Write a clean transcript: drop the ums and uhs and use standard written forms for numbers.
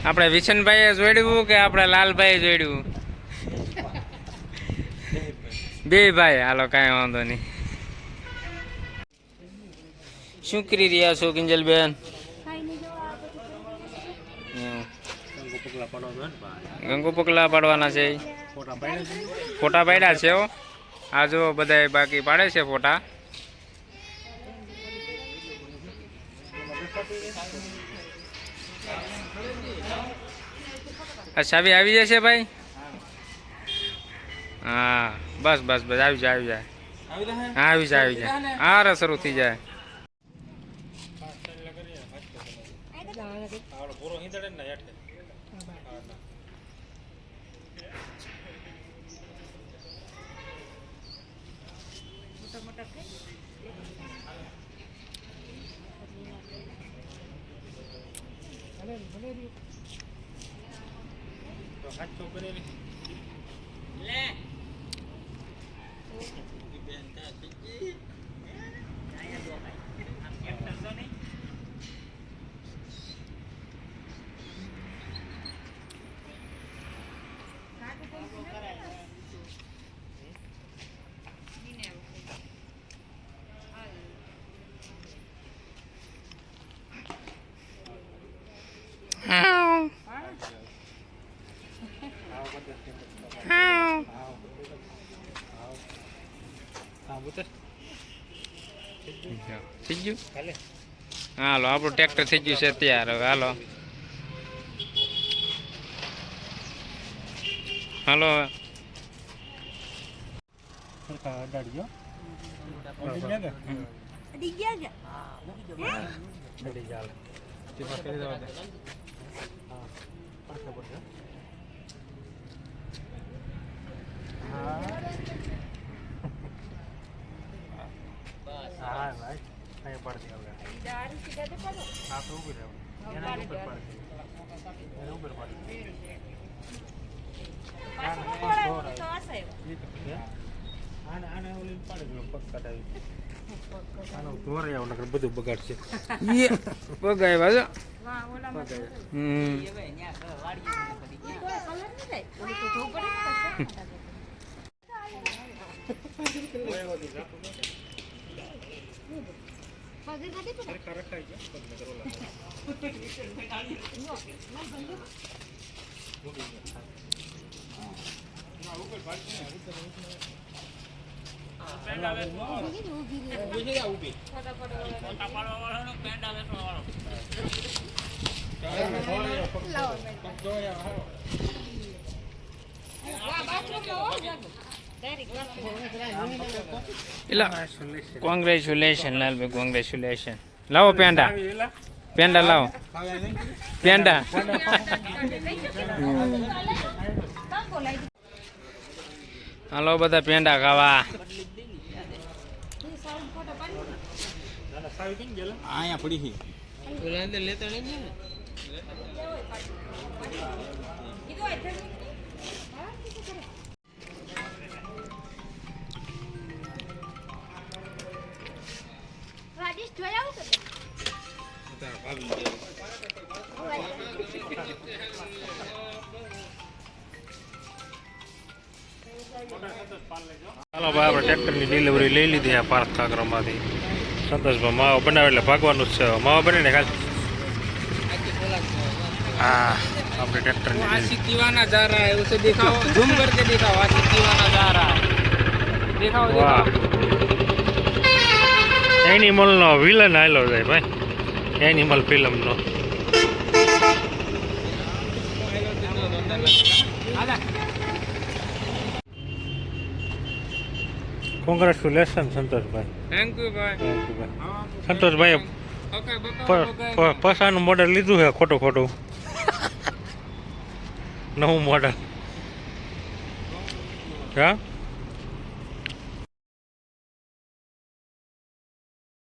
આપણે વિશનભાઈએ જોડ્યું કે આપણે લાલભાઈએ જોડ્યું? બે ભાઈ. હાલો કાંઈ વાંધો નહીં. શું કરી રહ્યા છો કિંજલબેન? ગંગુ પગલા પાડવાના છે. ફોટા પાડ્યા છે. આ જો બધા બાકી પાડે છે ફોટા. ચાવી આવી જશે ભાઈ. હા બસ બસ બસ આવી જાય આવી જાય. હા આવી જાય આવી જાય. હા રે શરૂ થઈ જાય. થઈ ગયું. હાલો આપણું ટ્રેક્ટર થઈ ગયું છે તૈયાર. હવે હાલો હાલો હા ભાઈ અહીં પડતી હવે હા તો ઉભી રહેવું એના ઉપર પડતી એના ઉપર પડતી આને ઓલી પાડી ગયો પગ કટાવી આનો ધોરે આવ નકર બધું બગાડશે બગાય બાજુ. Congratulation Lalbhai, congratulation. લાવો પેંડા, પેંડા લાવો પેંડા. હાલો બધા પેંડા ખાવા. અહીંયા પડી રાજેશ જોયા કે ચાલો ભાઈ આપણે ટ્રેક્ટરની ડિલિવરી લઈ લીધી આ પાર્થ કાકરામાંથી. સંતોષભાઈ માવા બનાવે એટલે ભાગવાનું જ છે. માવા બને ને ખાલી હા આપણે ટ્રેક્ટરની आशिक दीवाना जा रहा है, उसे दिखाओ, झूम करके दिखाओ. आशिक दीवाना जा रहा है, दिखाओ વાહ એનિમલનો વિલન આવેલો જાય ભાઈ, એનિમલ ફિલ્મનો. Congratulation Santoshbhai. थैंक यू भाई. સંતોષભાઈએ પસાનું મોડેલ લીધું છે ખોટું ખોટું નવું મોડેલ. હા